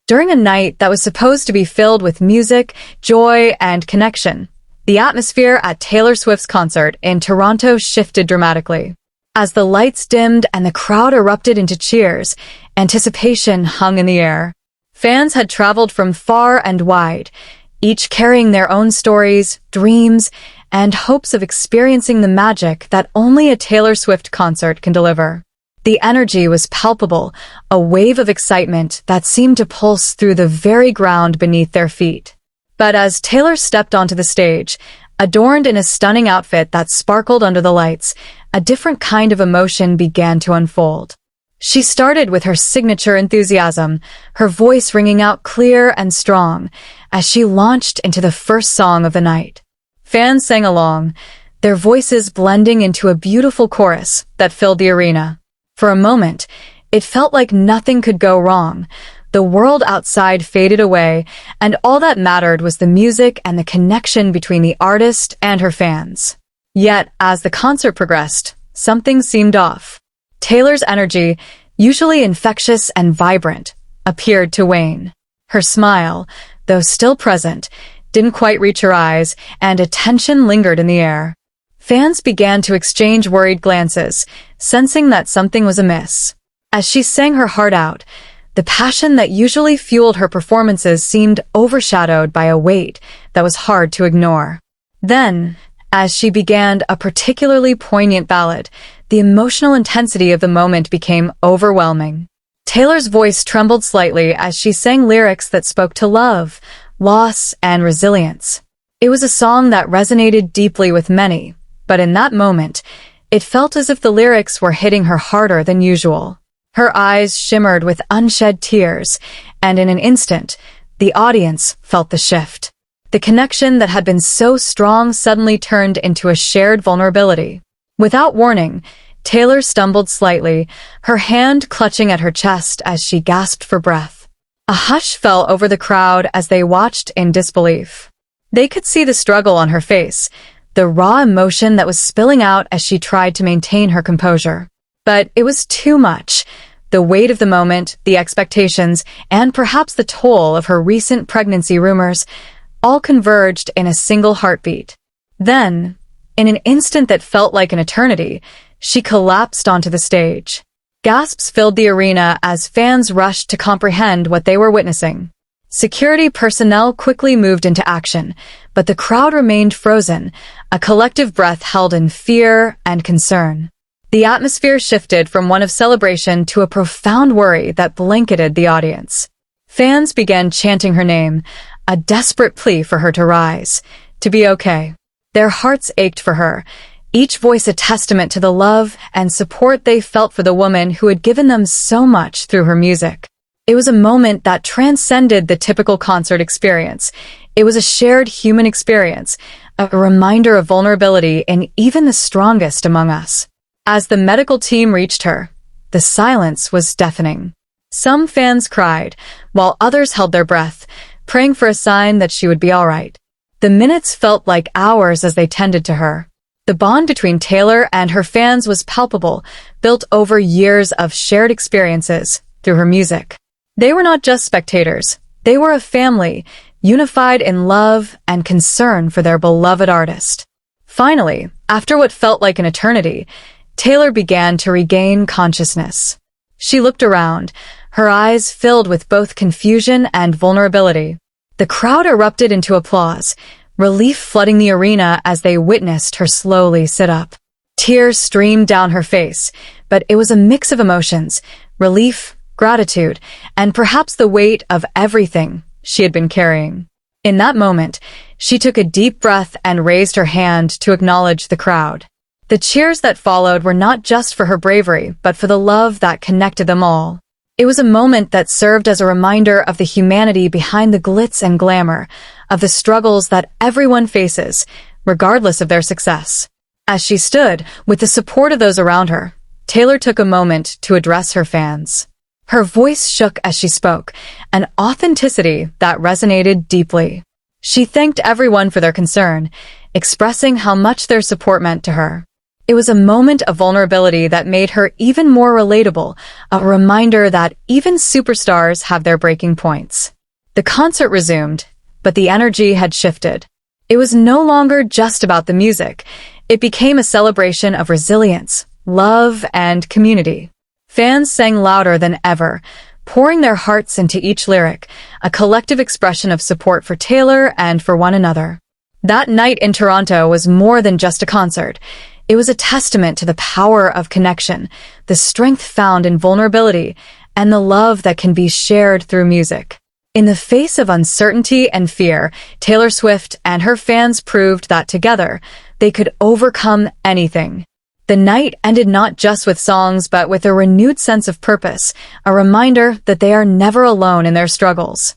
During a night that was supposed to be filled with music, joy, and connection, the atmosphere at Taylor Swift's concert in Toronto shifted dramatically. As the lights dimmed and the crowd erupted into cheers, anticipation hung in the air. Fans had traveled from far and wide, each carrying their own stories, dreams, and hopes of experiencing the magic that only a Taylor Swift concert can deliver. The energy was palpable, a wave of excitement that seemed to pulse through the very ground beneath their feet. But as Taylor stepped onto the stage, adorned in a stunning outfit that sparkled under the lights, a different kind of emotion began to unfold. She started with her signature enthusiasm, her voice ringing out clear and strong as she launched into the first song of the night. Fans sang along, their voices blending into a beautiful chorus that filled the arena. For a moment, it felt like nothing could go wrong. The world outside faded away, and all that mattered was the music and the connection between the artist and her fans. Yet, as the concert progressed, something seemed off. Taylor's energy, usually infectious and vibrant, appeared to wane. Her smile, though still present, didn't quite reach her eyes, and a tension lingered in the air. Fans began to exchange worried glances, sensing that something was amiss. As she sang her heart out, the passion that usually fueled her performances seemed overshadowed by a weight that was hard to ignore. Then, as she began a particularly poignant ballad, the emotional intensity of the moment became overwhelming. Taylor's voice trembled slightly as she sang lyrics that spoke to love, loss, and resilience. It was a song that resonated deeply with many, but in that moment, it felt as if the lyrics were hitting her harder than usual. Her eyes shimmered with unshed tears, and in an instant, the audience felt the shift. The connection that had been so strong suddenly turned into a shared vulnerability. Without warning, Taylor stumbled slightly, her hand clutching at her chest as she gasped for breath. A hush fell over the crowd as they watched in disbelief. They could see the struggle on her face, the raw emotion that was spilling out as she tried to maintain her composure. But it was too much. The weight of the moment, the expectations, and perhaps the toll of her recent pregnancy rumors all converged in a single heartbeat. Then, in an instant that felt like an eternity, she collapsed onto the stage. Gasps filled the arena as fans rushed to comprehend what they were witnessing. Security personnel quickly moved into action, but the crowd remained frozen, a collective breath held in fear and concern. The atmosphere shifted from one of celebration to a profound worry that blanketed the audience. Fans began chanting her name, a desperate plea for her to rise, to be okay. Their hearts ached for her, each voice a testament to the love and support they felt for the woman who had given them so much through her music. It was a moment that transcended the typical concert experience. It was a shared human experience, a reminder of vulnerability in even the strongest among us. As the medical team reached her, the silence was deafening. Some fans cried, while others held their breath, praying for a sign that she would be all right. The minutes felt like hours as they tended to her. The bond between Taylor and her fans was palpable, built over years of shared experiences through her music. They were not just spectators. They were a family, unified in love and concern for their beloved artist. Finally, after what felt like an eternity, Taylor began to regain consciousness. She looked around, her eyes filled with both confusion and vulnerability. The crowd erupted into applause, relief flooding the arena as they witnessed her slowly sit up. Tears streamed down her face, but it was a mix of emotions, relief, gratitude, and perhaps the weight of everything she had been carrying. In that moment, she took a deep breath and raised her hand to acknowledge the crowd. The cheers that followed were not just for her bravery, but for the love that connected them all. It was a moment that served as a reminder of the humanity behind the glitz and glamour, of the struggles that everyone faces, regardless of their success. As she stood, with the support of those around her, Taylor took a moment to address her fans. Her voice shook as she spoke, an authenticity that resonated deeply. She thanked everyone for their concern, expressing how much their support meant to her. It was a moment of vulnerability that made her even more relatable, a reminder that even superstars have their breaking points. The concert resumed, but the energy had shifted. It was no longer just about the music. It became a celebration of resilience, love, and community. Fans sang louder than ever, pouring their hearts into each lyric, a collective expression of support for Taylor and for one another. That night in Toronto was more than just a concert. It was a testament to the power of connection, the strength found in vulnerability, and the love that can be shared through music. In the face of uncertainty and fear, Taylor Swift and her fans proved that together, they could overcome anything. The night ended not just with songs, but with a renewed sense of purpose, a reminder that they are never alone in their struggles.